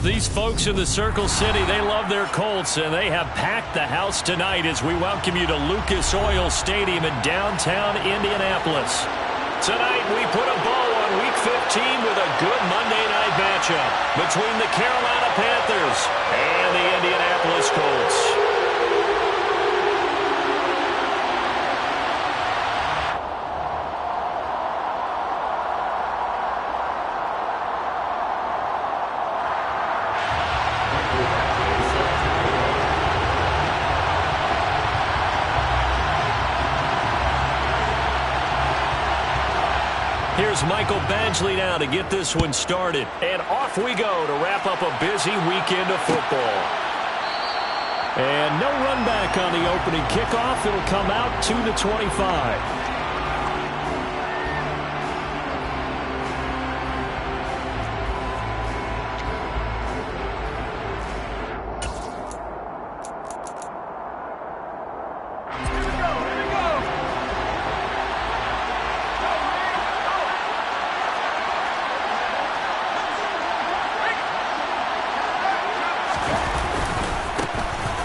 These folks in the Circle City, they love their Colts, and they have packed the house tonight as we welcome you to Lucas Oil Stadium in downtown Indianapolis. Tonight, we put a bow on Week 15 with a good Monday night matchup between the Carolina Panthers and the Indianapolis Colts. Here's Michael Badgley now to get this one started. And off we go to wrap up a busy weekend of football. And no run back on the opening kickoff. It'll come out to the 25.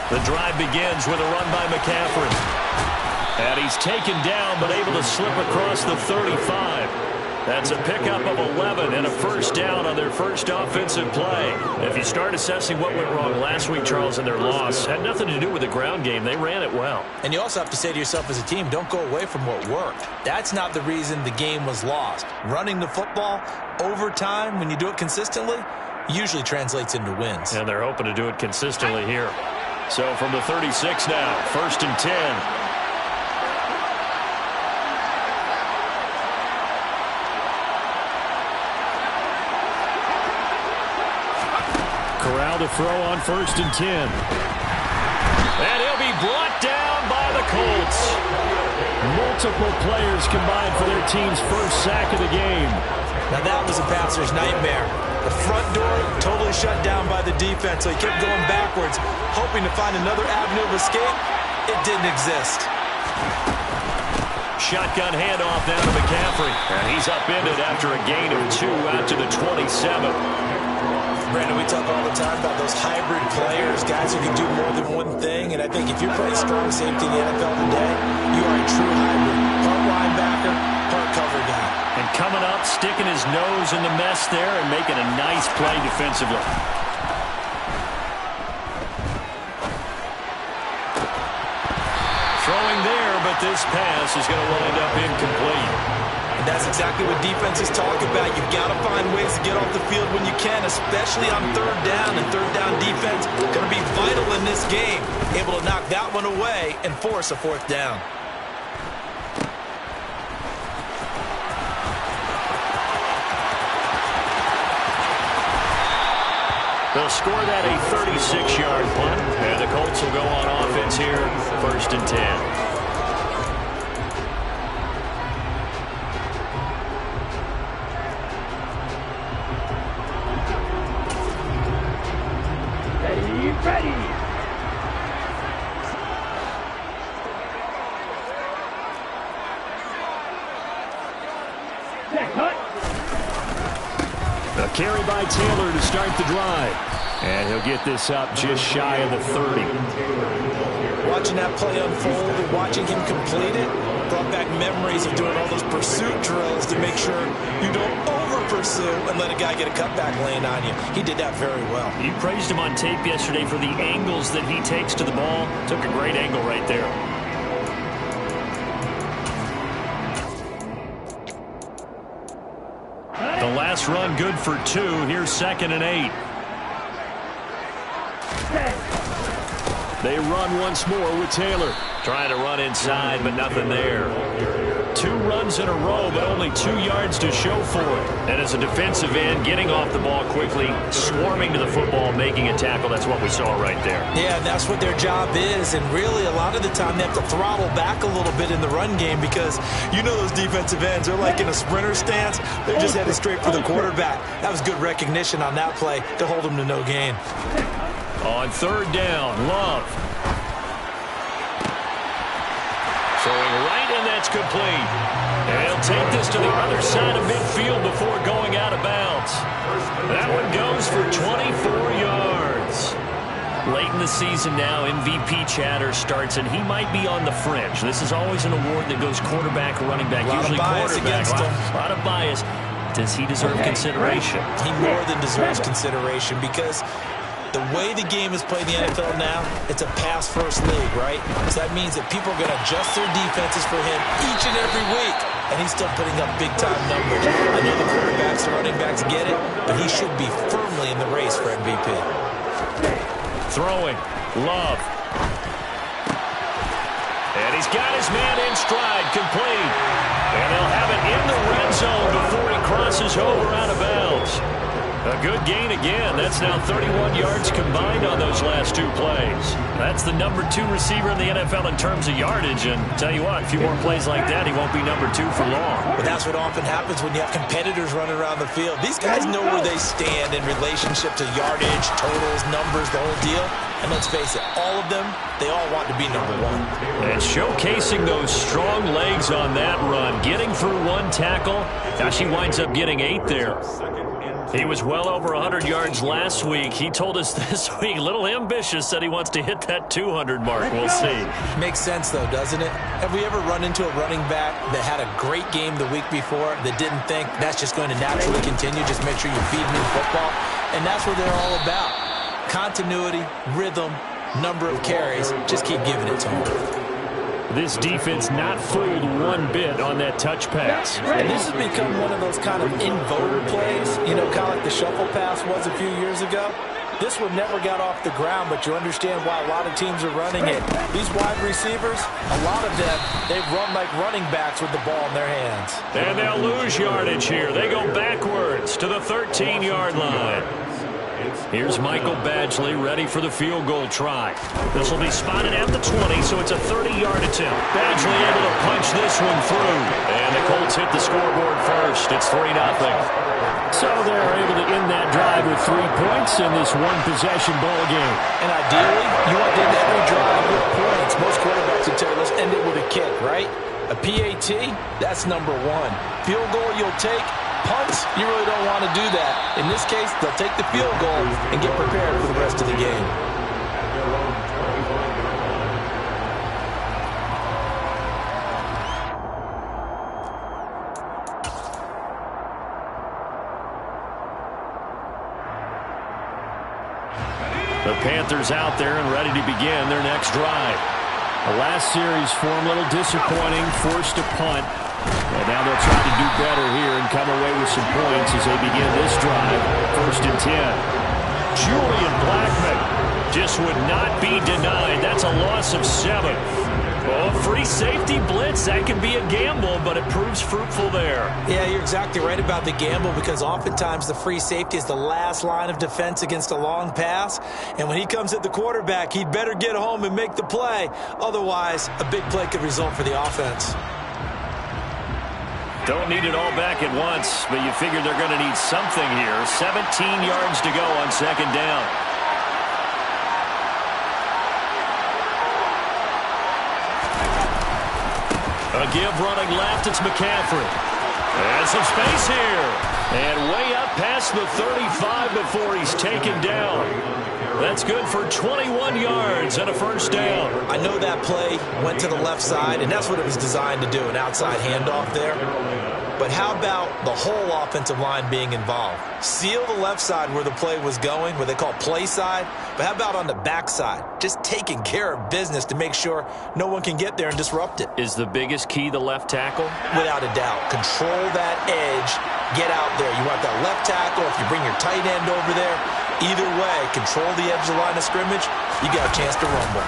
The drive begins with a run by McCaffrey. And he's taken down, but able to slip across the 35. That's a pickup of 11 and a first down on their first offensive play. If you start assessing what went wrong last week, Charles, in their loss, had nothing to do with the ground game. They ran it well. And you also have to say to yourself as a team, don't go away from what worked. That's not the reason the game was lost. Running the football over time, when you do it consistently, usually translates into wins. And they're hoping to do it consistently here. So from the 36 now, 1st and 10. Corral to throw on 1st and 10. And he'll be brought down by the Colts. Multiple players combined for their team's first sack of the game. Now that was a passer's nightmare. The front door totally shut down by the defense, so he kept going backwards, hoping to find another avenue of escape. It didn't exist. Shotgun handoff down to McCaffrey. And he's upended after a gain of 2 out to the 27. Brandon, we talk all the time about those hybrid players, guys who can do more than one thing, and I think if you're playing strong safety in the NFL today, you are a true hybrid. Part linebacker, part cover guy. And coming up, sticking his nose in the mess there and making a nice play defensively. Throwing there, but this pass is going to wind up incomplete. And that's exactly what defenses talk about. You've got to find ways to get off the field when you can, especially on 3rd down. And 3rd down defense going to be vital in this game. Able to knock that one away and force a 4th down. They'll score that a 36-yard punt, and the Colts will go on offense here, 1st and 10. Ready. A carry by Taylor to start the drive. And he'll get this up just shy of the 30. Watching that play unfold and watching him complete it brought back memories of doing all those pursuit drills to make sure you don't over-pursue and let a guy get a cutback lane on you. He did that very well. You praised him on tape yesterday for the angles that he takes to the ball. Took a great angle right there. The last run good for 2. Here's 2nd and 8. They run once more with Taylor. Trying to run inside, but nothing there. 2 runs in a row, but only 2 yards to show for it. And as a defensive end, getting off the ball quickly, swarming to the football, making a tackle. That's what we saw right there. Yeah, that's what their job is. And really, a lot of the time, they have to throttle back a little bit in the run game because you know those defensive ends, they're like in a sprinter stance. They're just headed straight for the quarterback. That was good recognition on that play to hold them to no gain. On 3rd down, Love. Throwing right, and that's complete. And he'll take this to the other side of midfield before going out of bounds. That one goes for 24 in the season now, MVP chatter starts, and he might be on the fringe. This is always an award that goes quarterback, running back, usually quarterback. A lot of bias. Does he deserve consideration? He more than deserves consideration because the way the game is played in the NFL now, it's a pass-first league, right? So that means that people are going to adjust their defenses for him each and every week, and he's still putting up big-time numbers. I know the quarterbacks and running backs get it, but he should be firmly in the race for MVP. Throwing. Love. And he's got his man in stride, complete. And they'll have it in the red zone before he crosses over out of bounds. A good gain again. That's now 31 yards combined on those last two plays. That's the number 2 receiver in the NFL in terms of yardage. And tell you what, a few more plays like that, he won't be number 2 for long. But that's what often happens when you have competitors running around the field. These guys know where they stand in relationship to yardage, totals, numbers, the whole deal. And let's face it, all of them, they all want to be number 1. And showcasing those strong legs on that run, getting through one tackle. Gosh, he winds up getting 8 there. He was well over 100 yards last week. He told us this week, a little ambitious, said he wants to hit that 200 mark. We'll see. Makes sense, though, doesn't it? Have we ever run into a running back that had a great game the week before that didn't think that's just going to naturally continue? Just make sure you feed him in football. And that's what they're all about. Continuity, rhythm, number of carries. Just keep giving it to him. This defense not fooled one bit on that touch pass. And this has become one of those kind of in-voter plays, you know, kind of like the shuffle pass was a few years ago. This one never got off the ground, but you understand why a lot of teams are running it. These wide receivers, a lot of them, they've run like running backs with the ball in their hands. And they'll lose yardage here. They go backwards to the 13-yard line. Here's Michael Badgley ready for the field goal try. This will be spotted at the 20, so it's a 30-yard attempt. Badgley able to punch this one through. And the Colts hit the scoreboard first. It's 3-0. So they're able to end that drive with 3 points in this one-possession ball game. And ideally, you want to end every drive with points. Most quarterbacks would tell you, let's end it with a kick, right? A PAT, that's number 1. Field goal you'll take. Punts, you really don't want to do that. In this case, they'll take the field goal and get prepared for the rest of the game. The Panthers out there and ready to begin their next drive. The last series for them, a little disappointing, forced to punt. And now they'll try to do better here and come away with some points as they begin this drive. 1st and 10. Julian Blackmon just would not be denied. That's a loss of 7. Oh, free safety blitz, that can be a gamble, but it proves fruitful there. Yeah, you're exactly right about the gamble because oftentimes the free safety is the last line of defense against a long pass. And when he comes at the quarterback, he'd better get home and make the play. Otherwise, a big play could result for the offense. Don't need it all back at once, but you figure they're going to need something here. 17 yards to go on 2nd down. A give running left, it's McCaffrey. And some space here. And way up past the 35 before he's taken down. That's good for 21 yards and a 1st down. I know that play went to the left side, and that's what it was designed to do, an outside handoff there. But how about the whole offensive line being involved? Seal the left side where the play was going, what they call play side. But how about on the back side? Just taking care of business to make sure no one can get there and disrupt it. Is the biggest key the left tackle? Without a doubt. Control that edge. Get out there. You want that left tackle. If you bring your tight end over there, either way, control the edge of the line of scrimmage, you got a chance to rumble.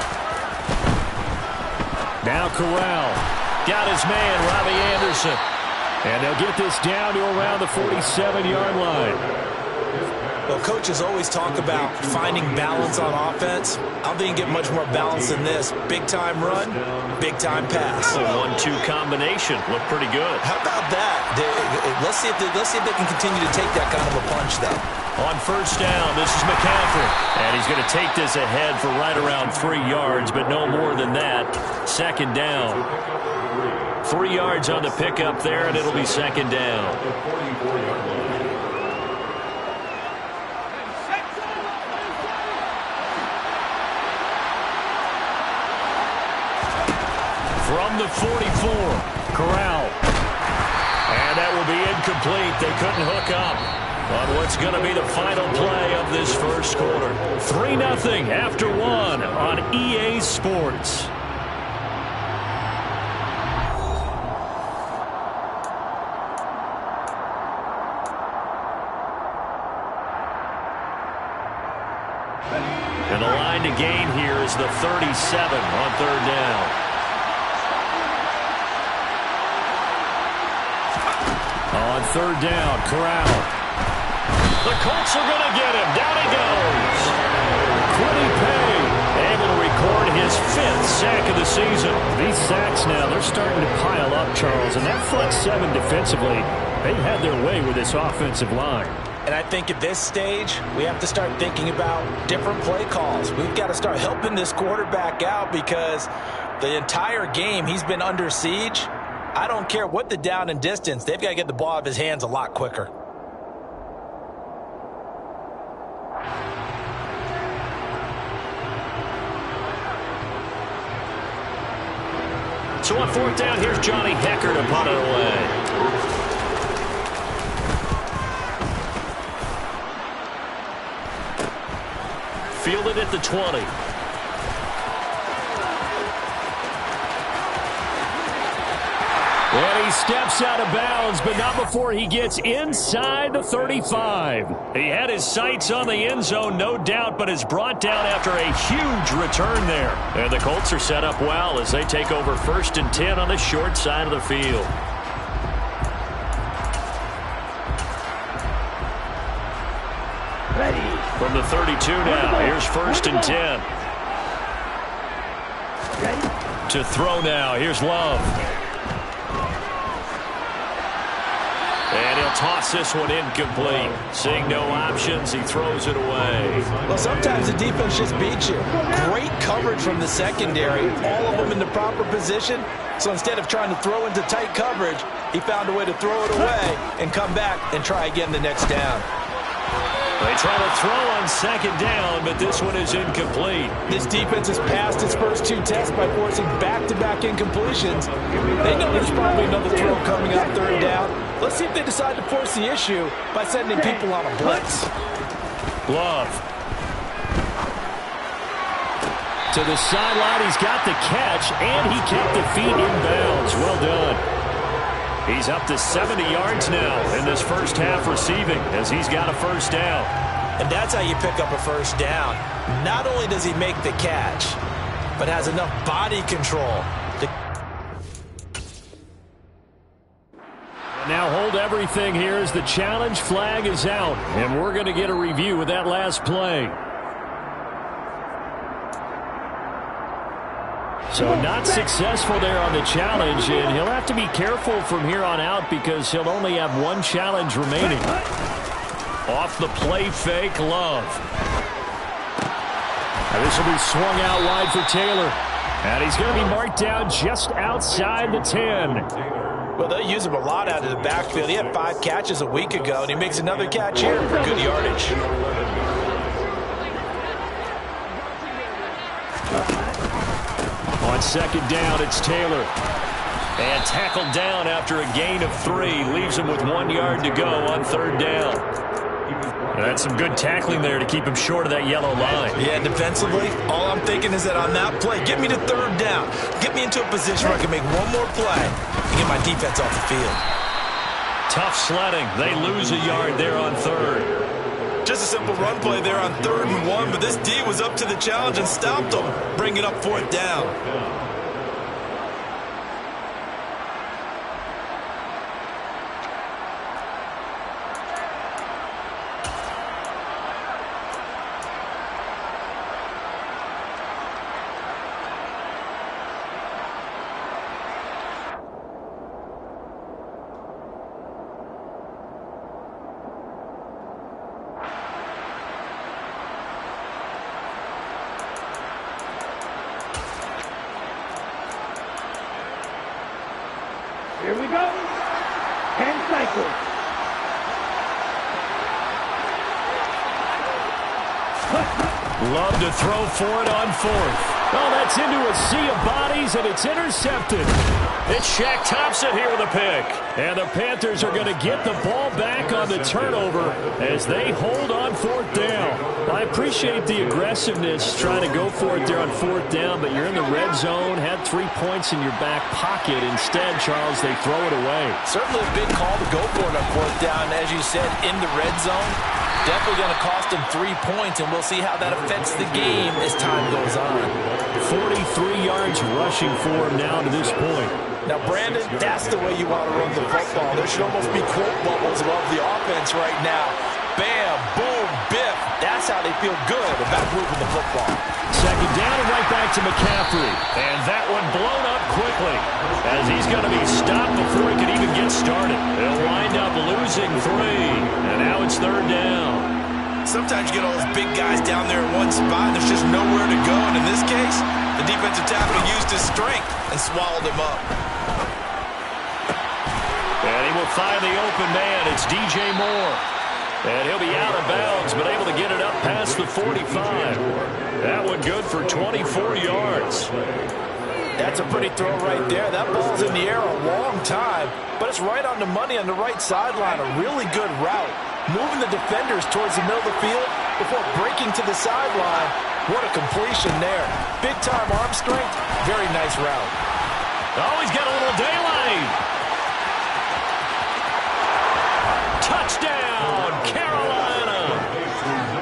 Now Corral. Got his man, Robbie Anderson. And they'll get this down to around the 47-yard line. Well, coaches always talk about finding balance on offense. I don't think you get much more balance than this. Big-time run, big-time pass. A 1-2 combination. Looked pretty good. How about that? Let's see if they can continue to take that kind of a punch, though. On 1st down, this is McCaffrey. And he's going to take this ahead for right around 3 yards, but no more than that. 2nd down. 3 yards on the pickup there, and it'll be 2nd down. From the 44, Corral. And that will be incomplete. They couldn't hook up on what's going to be the final play of this first quarter. 3-0 after 1 on EA Sports. And the line to gain here is the 37 on third down. On third down, Corral. The Colts are going to get him. Down he goes. Quiddy Pay able to record his 5th sack of the season. These sacks now, they're starting to pile up, Charles. And that front 7 defensively, they had their way with this offensive line. And I think at this stage, we have to start thinking about different play calls. We've got to start helping this quarterback out because the entire game he's been under siege. I don't care what the down and distance. They've got to get the ball out of his hands a lot quicker. So on fourth down, here's Johnny Hecker to punt it away. Fielded at the 20. And he steps out of bounds, but not before he gets inside the 35. He had his sights on the end zone, no doubt, but is brought down after a huge return there. And the Colts are set up well as they take over 1st and 10 on the short side of the field. From the 32 now, here's 1st and 10. To throw now, here's Love. And he'll toss this one incomplete. Seeing no options, he throws it away. Well, sometimes the defense just beats you. Great coverage from the secondary, all of them in the proper position. So instead of trying to throw into tight coverage, he found a way to throw it away and come back and try again the next down. They try to throw on 2nd down, but this one is incomplete. This defense has passed its first 2 tests by forcing back-to-back incompletions. They know there's probably another throw coming on 3rd down. Let's see if they decide to force the issue by sending people on a blitz. Love. To the sideline, he's got the catch, and he kept the feet in bounds. Well done. He's up to 70 yards now in this first half receiving as he's got a 1st down. And that's how you pick up a 1st down. Not only does he make the catch, but has enough body control. Now hold everything here as the challenge flag is out. And we're going to get a review of that last play. So not successful there on the challenge, and he'll have to be careful from here on out because he'll only have 1 challenge remaining. Off the play fake, Love. Now this will be swung out wide for Taylor. And he's going to be marked down just outside the 10. Well, they use him a lot out of the backfield. He had 5 catches a week ago, and he makes another catch here for good yardage. On 2nd down, it's Taylor. And tackled down after a gain of 3. Leaves him with 1 yard to go on 3rd down. And that's some good tackling there to keep him short of that yellow line. Yeah, defensively, all I'm thinking is that on that play, get me to 3rd down. Get me into a position where I can make 1 more play and get my defense off the field. Tough sledding. They lose a yard there on 3rd. Just a simple run play there on 3rd and 1, but this D was up to the challenge and stopped them, bringing up 4th down. Here we go. 10 cycles. Love to throw for it on 4th. Oh, that's into a sea of bodies, and it's intercepted. It's Shaq Thompson here with a pick. And the Panthers are going to get the ball back on the turnover as they hold on 4th down. I appreciate the aggressiveness trying to go for it there on 4th down, but you're in the red zone, had 3 points in your back pocket. Instead, Charles, they throw it away. Certainly a big call to go for it on 4th down. As you said, in the red zone. Definitely going to cost them 3 points, and we'll see how that affects the game as time goes on. 43 yards rushing for him now to this point. Now, Brandon, that's the way you want to run the football. There should almost be quote bubbles above the offense right now. Bam, boom, biff. That's how they feel good about moving the football. 2nd down and right back to McCaffrey. And that one blown up quickly as he's going to be stopped before he can even get started. They'll wind up losing 3. And now it's 3rd down. Sometimes you get all those big guys down there in one spot, and there's just nowhere to go. And in this case, the defensive tackle used his strength and swallowed him up. And he will find the open man. It's DJ Moore. And he'll be out of bounds, but able to get it up past the 45. That one good for 24 yards. That's a pretty throw right there. That ball's in the air a long time, but it's right on the money on the right sideline. A really good route. Moving the defenders towards the middle of the field before breaking to the sideline. What a completion there. Big-time arm strength. Very nice route. Oh, he's got a little daylight. Touchdown, Carolina.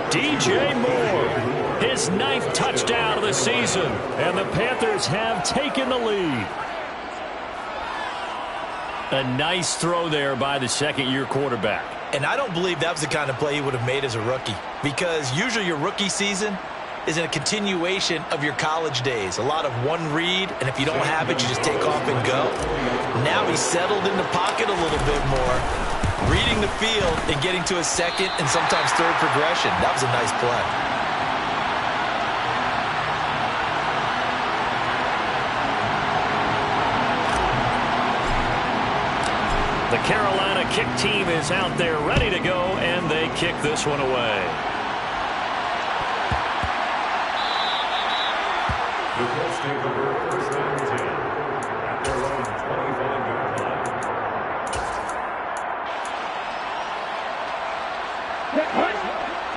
DJ Moore, his 9th touchdown of the season. And the Panthers have taken the lead. A nice throw there by the 2nd-year quarterback. And I don't believe that was the kind of play he would have made as a rookie, because usually your rookie season is in a continuation of your college days. A lot of one read, and if you don't have it, you just take off and go. Now he's settled in the pocket a little bit more, reading the field and getting to a 2nd and sometimes 3rd progression. That was a nice play. The Carolina kick team is out there ready to go, and they kick this one away.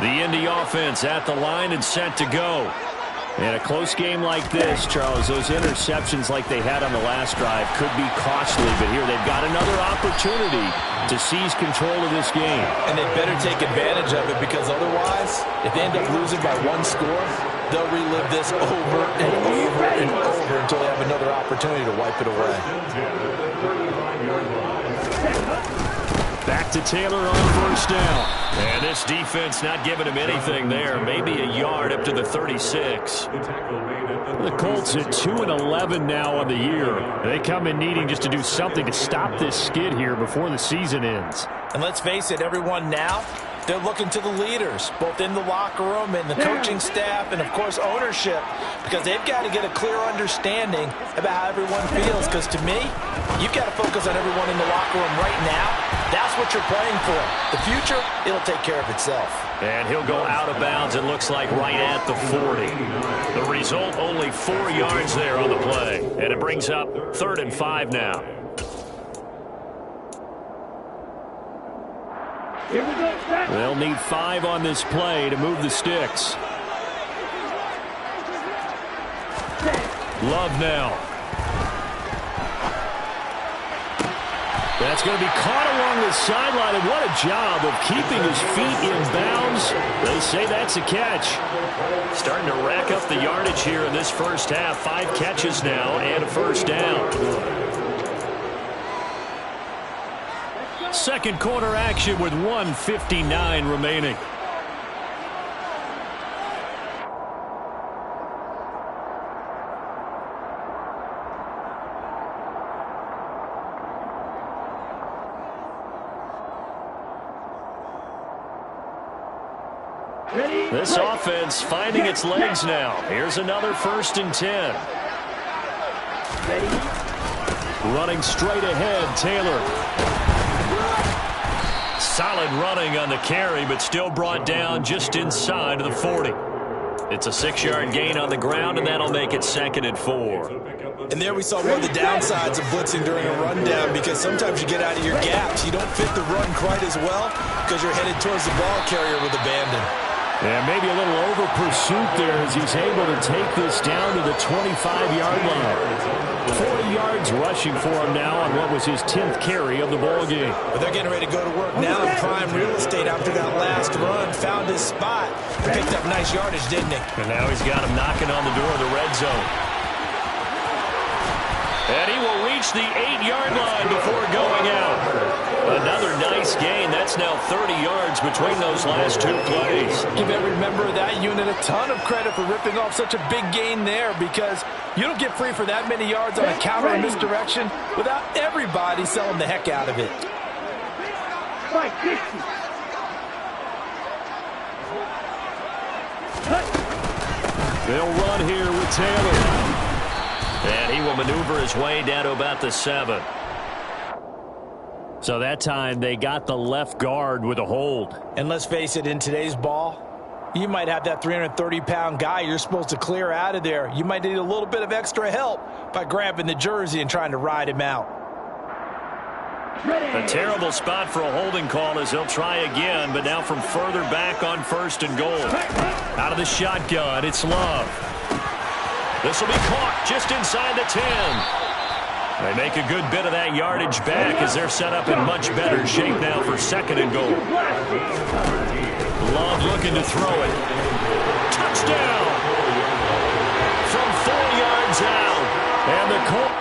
The Indy offense at the line and set to go. In a close game like this, Charles, those interceptions like they had on the last drive could be costly, but here they've got another opportunity to seize control of this game. And they better take advantage of it, because otherwise, if they end up losing by 1 score, they'll relive this over and over and over until they have another opportunity to wipe it away. Back to Taylor on 1st down. And this defense not giving him anything there. Maybe a yard up to the 36. The Colts at 2-11 now on the year. They come in needing just to do something to stop this skid here before the season ends. And let's face it, everyone now, they're looking to the leaders, both in the locker room and the coaching staff and, of course, ownership, because they've got to get a clear understanding about how everyone feels. Because to me, you've got to focus on everyone in the locker room right now. That's what you're playing for. The future, it'll take care of itself. And he'll go out of bounds, it looks like, right at the 40. The result, only 4 yards there on the play. And it brings up 3rd and 5 now. Here we go. They'll need 5 on this play to move the sticks. Love now. That's going to be caught along the sideline, and what a job of keeping his feet in bounds. They say that's a catch. Starting to rack up the yardage here in this first half. 5 catches now and a 1st down. Second quarter action with 1:59 remaining. This offense finding its legs now. Here's another 1st and 10. Running straight ahead, Taylor. Solid running on the carry, but still brought down just inside of the 40. It's a 6-yard gain on the ground, and that'll make it 2nd and 4. And there we saw one of the downsides of blitzing during a rundown, because sometimes you get out of your gaps. You don't fit the run quite as well because you're headed towards the ball carrier with abandon. And maybe a little over pursuit there as he's able to take this down to the 25-yard line. 40 yards rushing for him now on what was his 10th carry of the ball game. But they're getting ready to go to work now in prime real estate after that last run. Found his spot. Picked up nice yardage, didn't he? And now he's got him knocking on the door of the red zone. And he will reach the 8-yard line before going out. Another nice gain. That's now 30 yards between those last 2 plays. Give every member of that unit a ton of credit for ripping off such a big gain there, because you don't get free for that many yards on a counter or misdirection without everybody selling the heck out of it. Like 60. They'll run here with Taylor. And he will maneuver his way down to about the 7. So that time they got the left guard with a hold. And let's face it, in today's ball, you might have that 330-pound guy you're supposed to clear out of there. You might need a little bit of extra help by grabbing the jersey and trying to ride him out. A terrible spot for a holding call as he'll try again, but now from further back on 1st and goal. Out of the shotgun, it's Love. This will be caught just inside the 10. They make a good bit of that yardage back as they're set up in much better shape now for 2nd and goal. Love looking to throw it. Touchdown! From 4 yards out. And the Colts.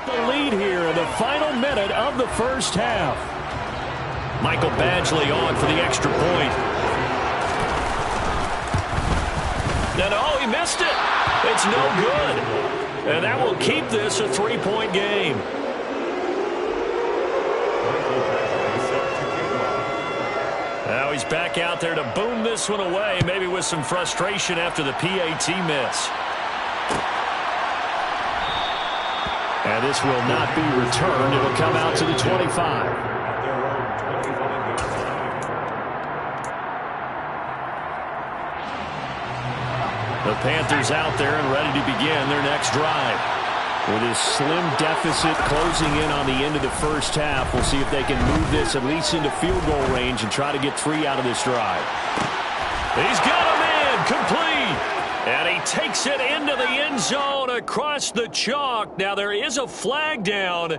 The lead here in the final minute of the first half. Michael Badgley on for the extra point. And oh, he missed it. It's no good. And that will keep this a 3-point game. Now he's back out there to boom this one away, maybe with some frustration after the PAT miss. And this will not be returned. It will come out to the 25. The Panthers out there and ready to begin their next drive. With his slim deficit closing in on the end of the first half, we'll see if they can move this at least into field goal range and try to get 3 out of this drive. He's got him in, complete. And he takes it into the end zone across the chalk. Now there is a flag down,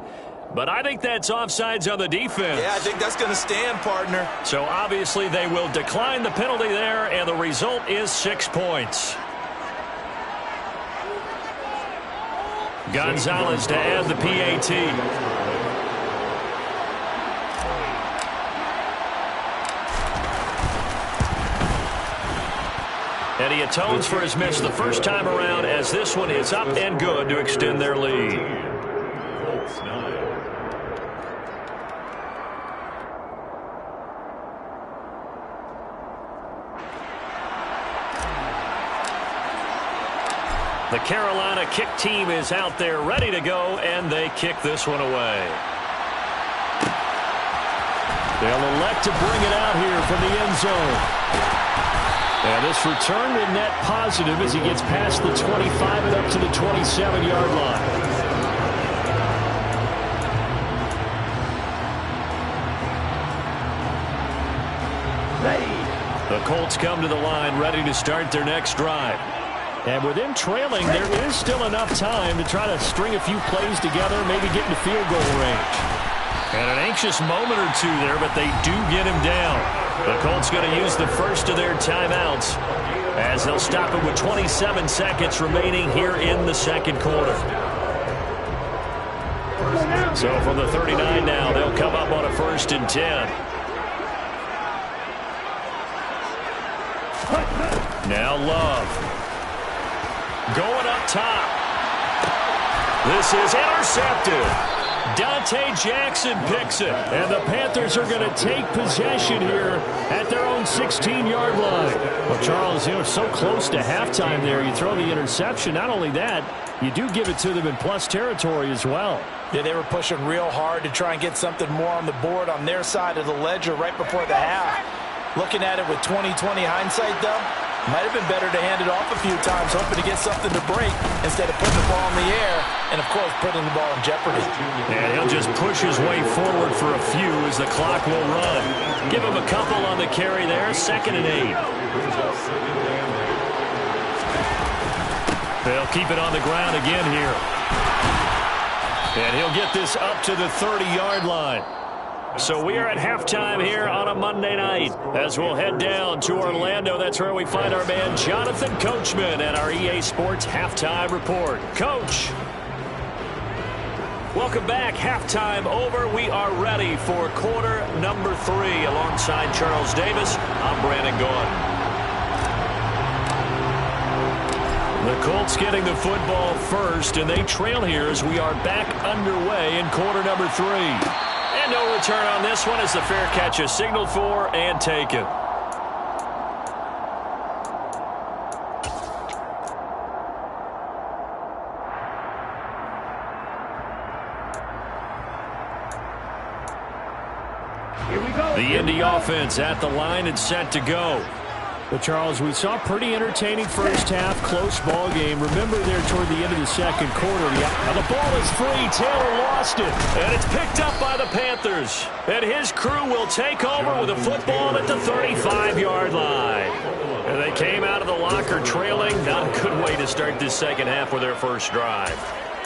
but I think that's offsides on the defense. Yeah, I think that's going to stand, partner. So obviously they will decline the penalty there, and the result is 6 points. Gonzalez to add the PAT. And he atones for his miss the first time around, as this one is up and good to extend their lead. The Carolina kick team is out there ready to go, and they kick this one away. They'll elect to bring it out here from the end zone. And this return will net positive as he gets past the 25 and up to the 27-yard line. The Colts come to the line ready to start their next drive. And with them trailing, there is still enough time to try to string a few plays together, maybe get into field goal range. And an anxious moment or two there, but they do get him down. The Colts going to use the first of their timeouts as they'll stop it with 27 seconds remaining here in the second quarter. So from the 39 now, they'll come up on a 1st and 10. Now Love. Going up top. This is intercepted. Dante Jackson picks it. And the Panthers are going to take possession here at their own 16-yard line. Well, Charles, so close to halftime there. You throw the interception. Not only that, you do give it to them in plus territory as well. Yeah, they were pushing real hard to try and get something more on the board on their side of the ledger right before the half. Looking at it with 20/20 hindsight, though, might have been better to hand it off a few times, hoping to get something to break instead of putting the ball in the air and, of course, putting the ball in jeopardy. And he'll just push his way forward for a few as the clock will run. Give him a couple on the carry there, 2nd and 8. They'll keep it on the ground again here. And he'll get this up to the 30-yard line. So we are at halftime here on a Monday night as we'll head down to Orlando. That's where we find our man Jonathan Coachman at our EA Sports Halftime Report. Coach. Welcome back. Halftime over. We are ready for quarter number 3. Alongside Charles Davis, I'm Brandon Gaudin. The Colts getting the football first, and they trail here as we are back underway in quarter number 3. And no return on this one as the fair catch is signaled for and taken. Here we go. The Indy offense at the line and set to go. But, Charles, we saw a pretty entertaining first half, close ball game. Remember there toward the end of the second quarter. Now the ball is free. Taylor lost it. And it's picked up by the Panthers. And his crew will take over with a football at the 35-yard line. And they came out of the locker trailing. Not a good way to start this second half with their first drive.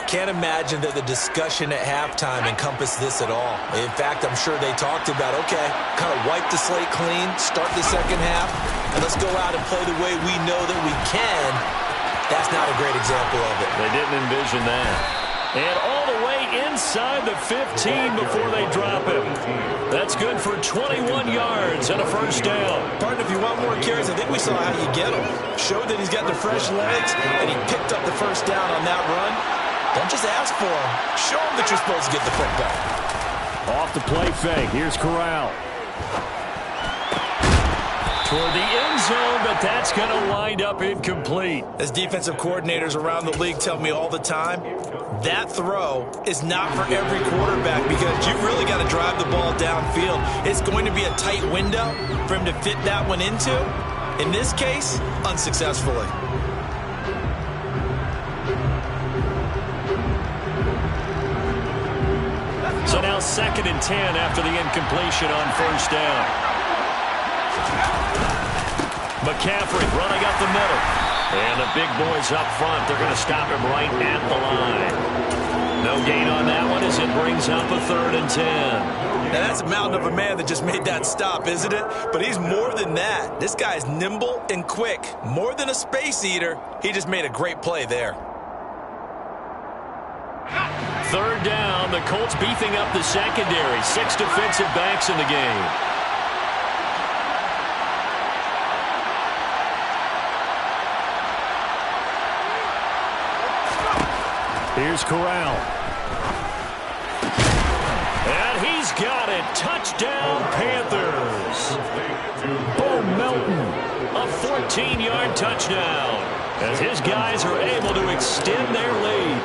Can't imagine that the discussion at halftime encompassed this at all. In fact, I'm sure they talked about, okay, kind of wipe the slate clean, start the second half, and let's go out and play the way we know that we can. That's not a great example of it. They didn't envision that. And all the way inside the 15 before they drop him. That's good for 21 yards and a first down. Partner, if you want more carries, I think we saw how you get them. Showed that he's got the fresh legs, and he picked up the first down on that run. Don't just ask for him. Show him that you're supposed to get the football. Off the play fake. Here's Corral. Toward the end zone, but that's going to wind up incomplete. As defensive coordinators around the league tell me all the time, that throw is not for every quarterback because you've really got to drive the ball downfield. It's going to be a tight window for him to fit that one into. In this case, unsuccessfully. So now 2nd and 10 after the incompletion on first down. McCaffrey running up the middle. And the big boys up front, they're going to stop him right at the line. No gain on that one as it brings up a 3rd and 10. Now that's a mountain of a man that just made that stop, isn't it? But he's more than that. This guy's nimble and quick. More than a space eater, he just made a great play there. 3rd down, the Colts beefing up the secondary. 6 defensive backs in the game. Here's Corral. And he's got it. Touchdown, Panthers. Bo Melton, a 14-yard touchdown, as his guys are able to extend their lead.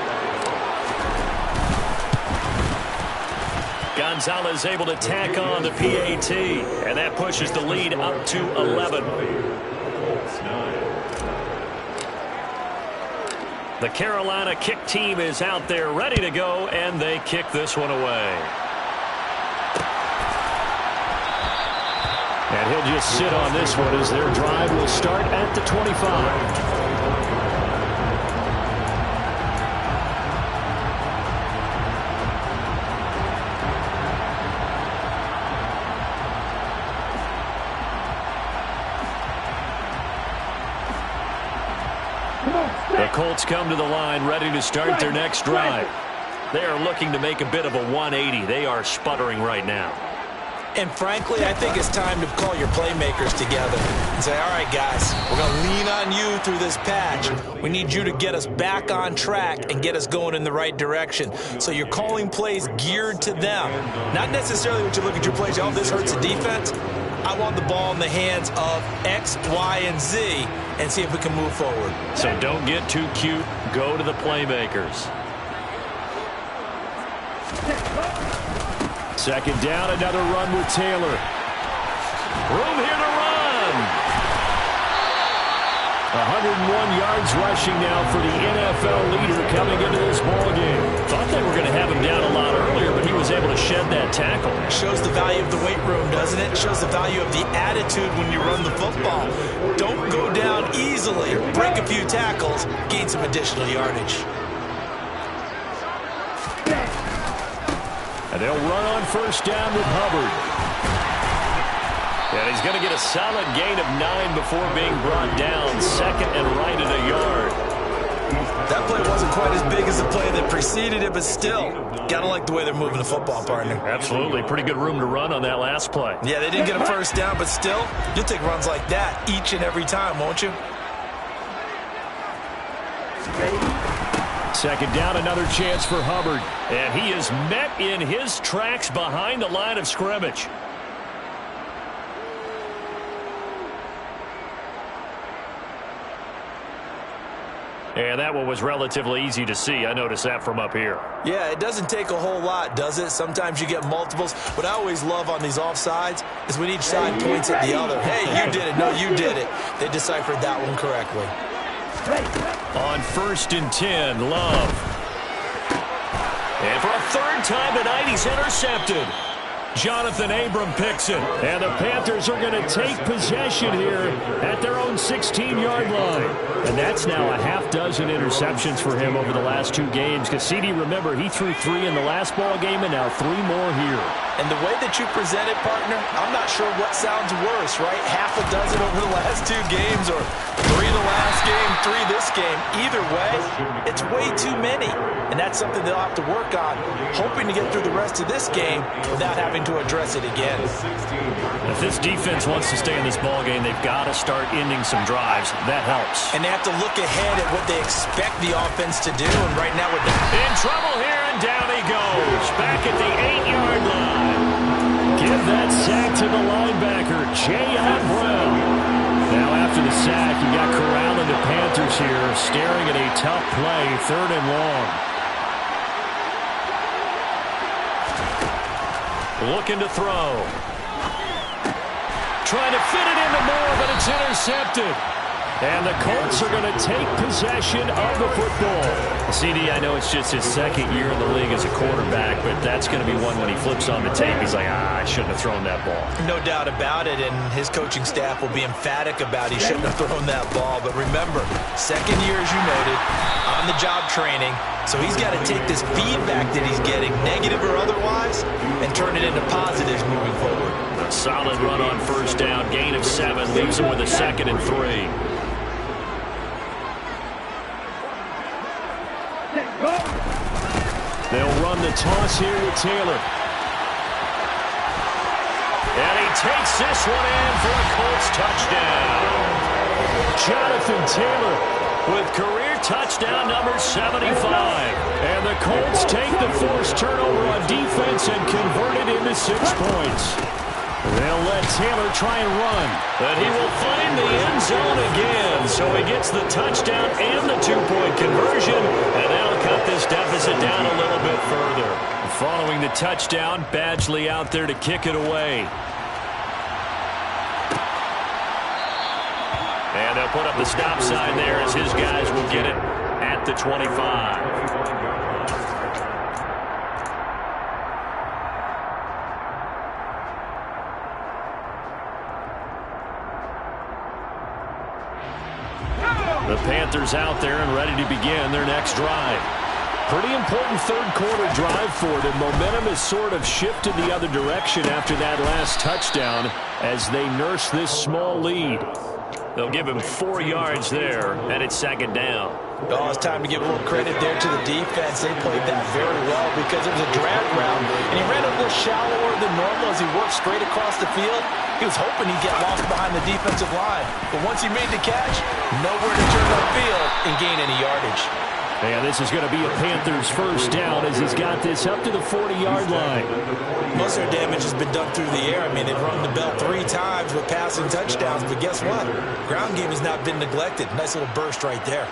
Gonzalez able to tack on the PAT, and that pushes the lead up to 11. The Carolina kick team is out there ready to go, and they kick this one away. And he'll just sit on this one as their drive will start at the 25. The Colts come to the line ready to start their next drive. They are looking to make a bit of a 180. They are sputtering right now. And frankly, I think it's time to call your playmakers together and say, all right, guys, we're going to lean on you through this patch. We need you to get us back on track and get us going in the right direction. So you're calling plays geared to them. Not necessarily when you look at your plays, oh, this hurts the defense. I want the ball in the hands of X, Y, and Z and see if we can move forward. So don't get too cute. Go to the playmakers. 2nd down, another run with Taylor. Room here to run. 101 yards rushing now for the NFL leader coming into this ballgame. Thought they were going to have him down a lot earlier, but he was able to shed that tackle. Shows the value of the weight room, doesn't it? Shows the value of the attitude when you run the football. Don't go down easily. Break a few tackles. Gain some additional yardage. And they'll run on first down with Hubbard. And he's going to get a solid gain of 9 before being brought down. 2nd and right at a yard. That play wasn't quite as big as the play that preceded it, but still, got to like the way they're moving the football, partner. Absolutely. Pretty good room to run on that last play. Yeah, they didn't get a first down, but still, you'll take runs like that each and every time, won't you? 2nd down, another chance for Hubbard. And he is met in his tracks behind the line of scrimmage. And that one was relatively easy to see. I noticed that from up here. Yeah, it doesn't take a whole lot, does it? Sometimes you get multiples. What I always love on these offsides is when each side points at the other. Hey, you did it. No, you did it. They deciphered that one correctly. On 1st and 10, Love. And for a 3rd time tonight, he's intercepted. Jonathan Abram picks it. And the Panthers are going to take possession here at their own 16-yard line. And that's now a half dozen interceptions for him over the last 2 games. Because CD, remember, he threw 3 in the last ball game and now 3 more here. And the way that you present it, partner, I'm not sure what sounds worse, right? Half a dozen over the last 2 games or 3 the last game, 3 this game. Either way, it's way too many. And that's something they'll have to work on, hoping to get through the rest of this game without having to address it again. If this defense wants to stay in this ball game, they've got to start ending some drives. That helps. And they have to look ahead at what they expect the offense to do. And right now, with in trouble here, and down he goes. Back at the 8-yard line. Give that sack to the linebacker, Jayon Brown. Now after the sack, you got Corral and the Panthers here staring at a tough play, 3rd and long. Looking to throw. Trying to fit it into Moore, but it's intercepted. And the Colts are going to take possession of the football. CD, I know it's just his 2nd year in the league as a quarterback, but that's going to be one when he flips on the tape. He's like, I shouldn't have thrown that ball. No doubt about it, and his coaching staff will be emphatic about he shouldn't have thrown that ball. But remember, 2nd year, as you noted, on-the-job training. So he's got to take this feedback that he's getting, negative or otherwise, and turn it into positives moving forward. A solid run on 1st down, gain of 7, leaves him with a 2nd and 3. They'll run the toss here with Taylor. And he takes this one in for a Colts touchdown. Jonathan Taylor with career touchdown number 75. And the Colts take the forced turnover on defense and convert it into 6 points. They'll let Taylor try and run, but he will find the end zone again. So he gets the touchdown and the 2-point conversion, and that'll cut this deficit down a little bit further. Following the touchdown, Badgley out there to kick it away. And they'll put up the stop sign there as his guys will get it at the 25. The Panthers out there and ready to begin their next drive. Pretty important 3rd quarter drive for them. Momentum has sort of shifted the other direction after that last touchdown as they nurse this small lead. They'll give him 4 yards there, and it's 2nd down. Oh, it's time to give a little credit there to the defense. They played that very well because it was a drag route, and he ran a little shallower than normal as he worked straight across the field. He was hoping he'd get lost behind the defensive line, but once he made the catch, nowhere to turn upfield and gain any yardage. And this is going to be a Panthers 1st down as he's got this up to the 40-yard line. Most of their damage has been done through the air. I mean, they've rung the bell 3 times with passing touchdowns, but guess what? Ground game has not been neglected. Nice little burst right there.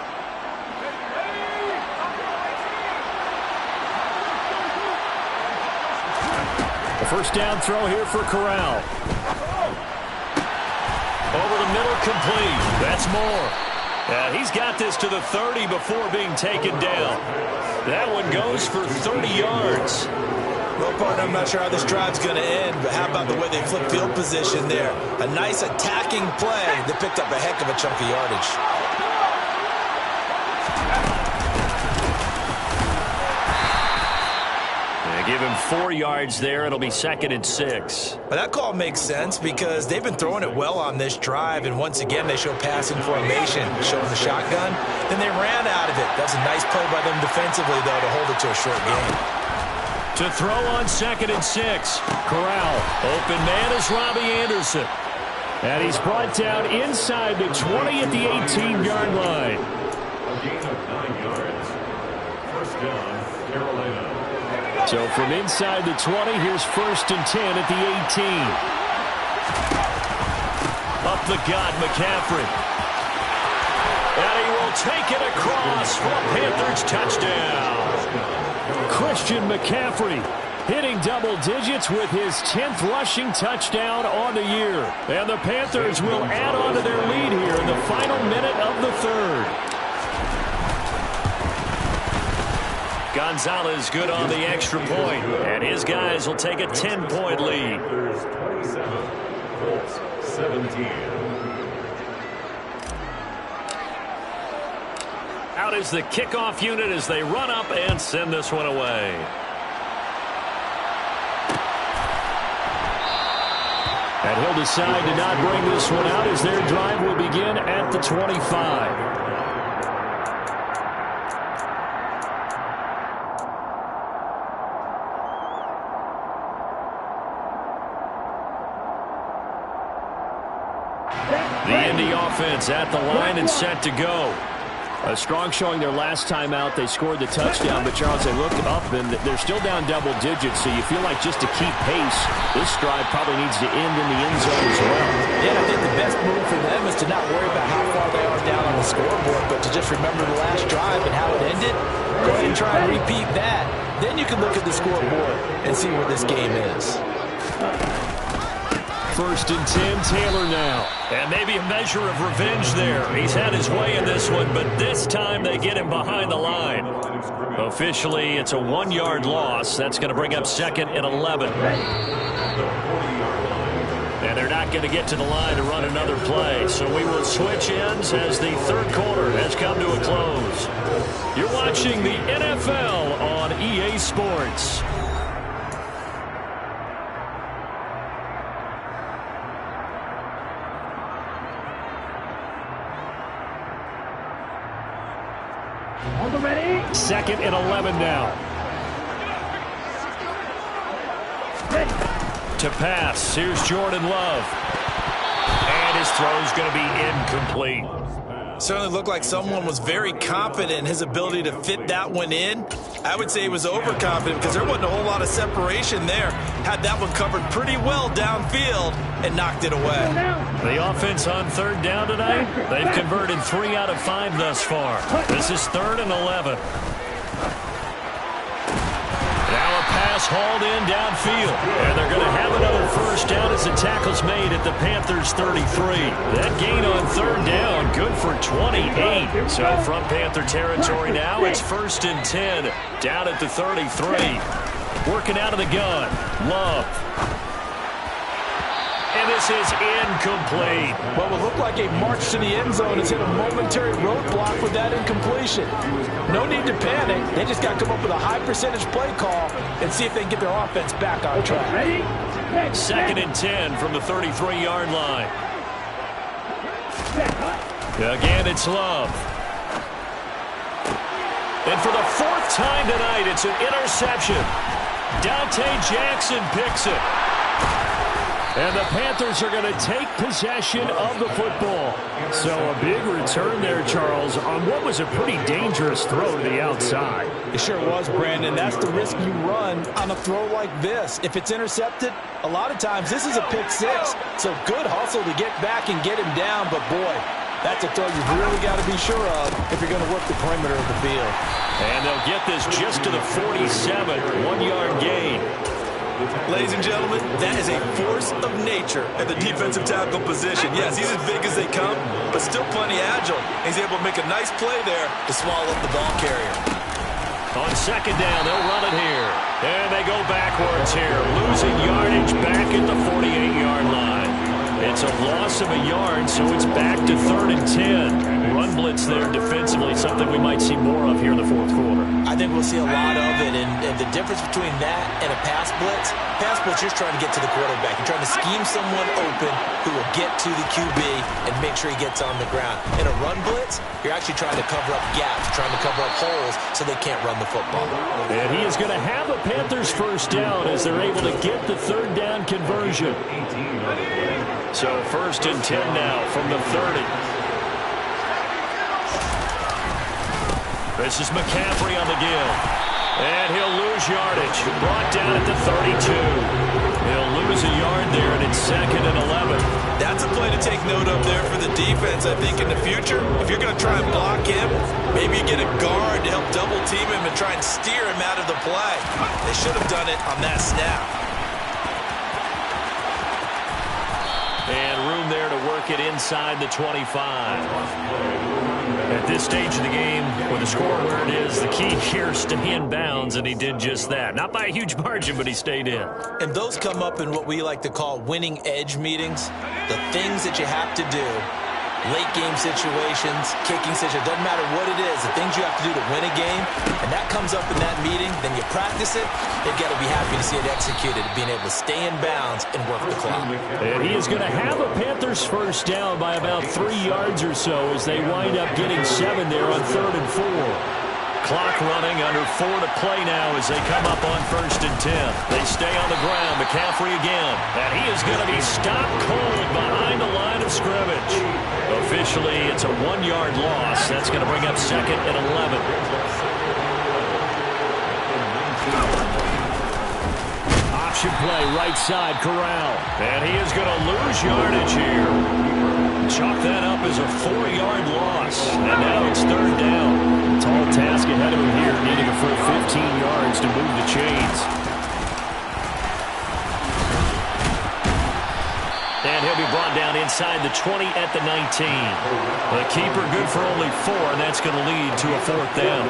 A 1st down throw here for Corral. Over the middle, complete. That's Moore. He's got this to the 30 before being taken down. That one goes for 30 yards. Well, partner, I'm not sure how this drive's going to end, but how about the way they flip field position there? A nice attacking play that picked up a heck of a chunk of yardage. Give him 4 yards there. It'll be 2nd and 6. Well, that call makes sense because they've been throwing it well on this drive, and once again they show passing formation, showing the shotgun. Then they ran out of it. That's a nice play by them defensively, though, to hold it to a short game. To throw on 2nd and 6. Corral. Open man is Robbie Anderson. And he's brought down inside the 20 at the 18-yard line. A gain of 9 yards. 1st down, Carolina. So from inside the 20, here's 1st and 10 at the 18. Up the gut, McCaffrey. And he will take it across for a Panthers touchdown. Christian McCaffrey hitting double digits with his 10th rushing touchdown on the year. And the Panthers will add on to their lead here in the final minute of the 3rd. Gonzalez good on the extra point, and his guys will take a 10-point lead. Panthers 27, Colts 17. Out is the kickoff unit as they run up and send this one away. And he'll decide to not bring this one out as their drive will begin at the 25. The Indy offense at the line and set to go. A strong showing their last time out. They scored the touchdown, but Charles, they look up and they're still down double digits, so you feel like just to keep pace, this drive probably needs to end in the end zone as well. Yeah, I think the best move for them is to not worry about how far they are down on the scoreboard, but to just remember the last drive and how it ended. Go ahead and try and repeat that. Then you can look at the scoreboard and see where this game is. 1st and 10, Taylor now. And maybe a measure of revenge there. He's had his way in this one, but this time they get him behind the line. Officially, it's a 1-yard loss. That's going to bring up 2nd and 11. And they're not going to get to the line to run another play. So we will switch ends as the 3rd quarter has come to a close. You're watching the NFL on EA Sports. Ready? 2nd and 11 now. Ready. To pass, here's Jordan Love. And his throw's going to be incomplete. Certainly looked like someone was very confident in his ability to fit that one in. I would say he was overconfident because there wasn't a whole lot of separation there. Had that one covered pretty well downfield and knocked it away. The offense on 3rd down tonight, they've converted 3 out of 5 thus far. This is 3rd and 11. Now a pass hauled in downfield. And they're going to have another 1st down as the tackle's made at the Panthers' 33. That gain on 3rd down, good for 28. So from Panther territory now, it's 1st and 10, down at the 33. Working out of the gun, Love. And this is incomplete. What would look like a march to the end zone has hit a momentary roadblock with that incompletion. No need to panic. They just got to come up with a high percentage play call and see if they can get their offense back on track. Ready? 2nd and 10 from the 33-yard line. Again, it's Love. And for the 4th time tonight, it's an interception. Dante Jackson picks it. And the Panthers are going to take possession of the football. So a big return there, Charles, on what was a pretty dangerous throw to the outside. It sure was, Brandon. That's the risk you run on a throw like this. If it's intercepted, a lot of times this is a pick 6. So good hustle to get back and get him down. But, boy, that's a throw you've really got to be sure of if you're going to work the perimeter of the field. And they'll get this just to the 47, 1-yard gain. Ladies and gentlemen, that is a force of nature at the defensive tackle position. Yes, he's as big as they come, but still plenty agile. He's able to make a nice play there to swallow up the ball carrier. On 2nd down, they'll run it here. And they go backwards here, losing yardage back at the 48-yard line. It's a loss of a yard, so it's back to 3rd and 10. Run blitz there defensively, something we might see more of here in the 4th quarter. I think we'll see a lot of it, and the difference between that and a pass blitz, you're just trying to get to the quarterback. You're trying to scheme someone open who will get to the QB and make sure he gets on the ground. In a run blitz, you're actually trying to cover up gaps, trying to cover up holes so they can't run the football. And he is going to have a Panthers 1st down as they're able to get the 3rd down conversion. So 1st and 10 now from the 30. This is McCaffrey on the give. And he'll lose yardage. Brought down at the 32. He'll lose a yard there, and it's 2nd and 11. That's a play to take note of there for the defense, I think, in the future. If you're going to try and block him, maybe you get a guard to help double-team him and try and steer him out of the play. They should have done it on that snap. And room there to work work it inside the 25. At this stage of the game, with the score where it is, the key here is stay in bounds, and he did just that. Not by a huge margin, but he stayed in. And those come up in what we like to call winning edge meetings. The things that you have to do, late game situations, kicking situations, doesn't matter what it is, the things you have to do to win a game, and that comes up in that meeting, then you practice it, you've got to be happy to see it executed, being able to stay in bounds and work the clock. And he is going to have a Panthers first down by about 3 yards or so as they wind up getting 7 there on 3rd and 4. Clock running, under 4 to play now as they come up on 1st and 10. They stay on the ground. McCaffrey again. And he is going to be stopped cold behind the line of scrimmage. Officially, it's a 1-yard loss. That's going to bring up 2nd and 11. Option play, right side, Corral. And he is going to lose yardage here. Chalk that up as a 4-yard loss. And now it's 3rd down. Tall task ahead of him here, needing a full 15 yards to move the chains. And he'll be brought down inside the 20 at the 19. The keeper good for only 4, and that's going to lead to a 4th down.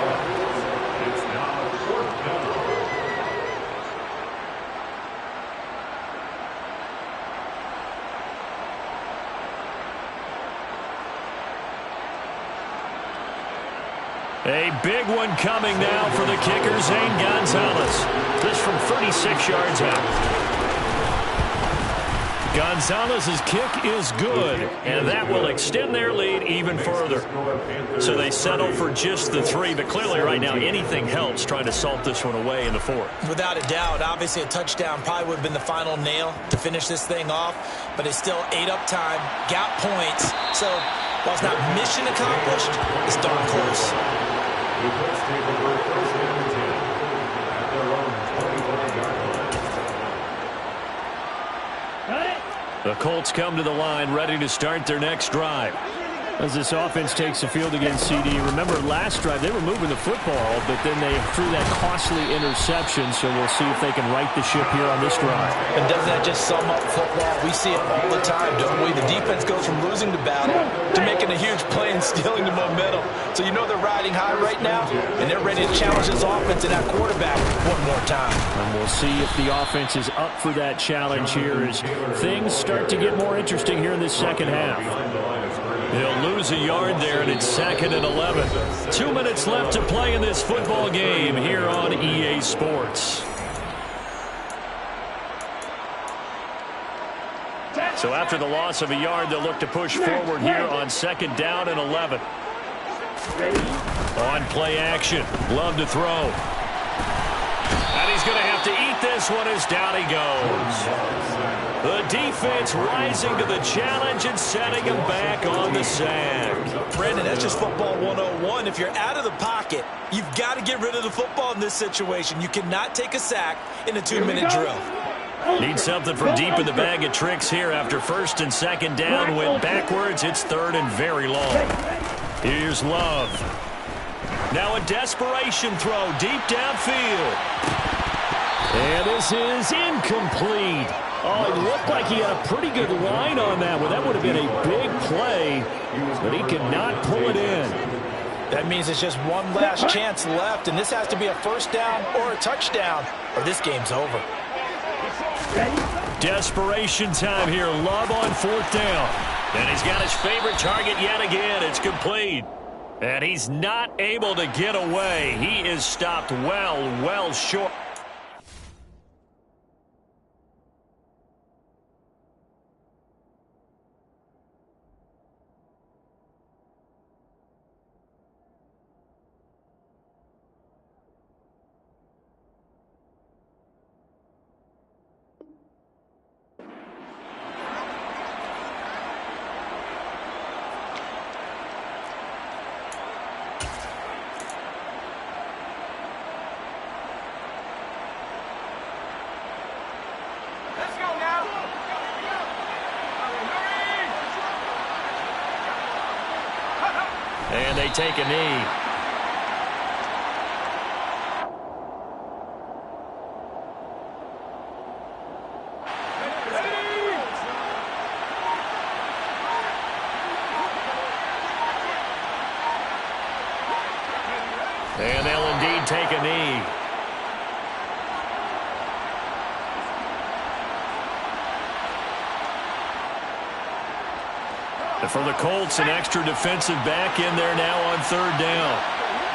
A big one coming now for the kicker, Zane Gonzalez. This from 36 yards out. Gonzalez's kick is good, and that will extend their lead even further. So they settle for just the 3, but clearly right now anything helps trying to salt this one away in the 4th. Without a doubt, obviously a touchdown probably would have been the final nail to finish this thing off, but it's still 8 up time, got points. So while it's not mission accomplished, it's darn close. The Colts come to the line ready to start their next drive. As this offense takes the field against CD, remember last drive they were moving the football, but then they threw that costly interception, so we'll see if they can right the ship here on this drive. And doesn't that just sum up football? We see it all the time, don't we? The defense goes from losing the battle to making a huge play and stealing the momentum. So you know they're riding high right now, and they're ready to challenge this offense and that quarterback one more time. And we'll see if the offense is up for that challenge here as things start to get more interesting here in this second half. They'll lose a yard there, and it's 2nd and 11. 2 minutes left to play in this football game here on EA Sports. So after the loss of a yard, they'll look to push forward here on 2nd down and 11. On play action. Love to throw. And he's going to have to eat this one as down he goes. The defense rising to the challenge and setting him back on the sack. Brandon, that's just football 101. If you're out of the pocket, you've got to get rid of the football in this situation. You cannot take a sack in a 2-minute drill. Need something from deep in the bag of tricks here after 1st and 2nd down. Went backwards. It's 3rd and very long. Here's Love. Now a desperation throw deep downfield. And this is incomplete. Oh, it looked like he had a pretty good line on that one. That would have been a big play, but he could not pull it in. That means it's just one last chance left, and this has to be a 1st down or a touchdown, or this game's over. Desperation time here. Love on 4th down. And he's got his favorite target yet again. It's complete. And he's not able to get away. He is stopped well short. And they take a knee. For the Colts, an extra defensive back in there now on third down.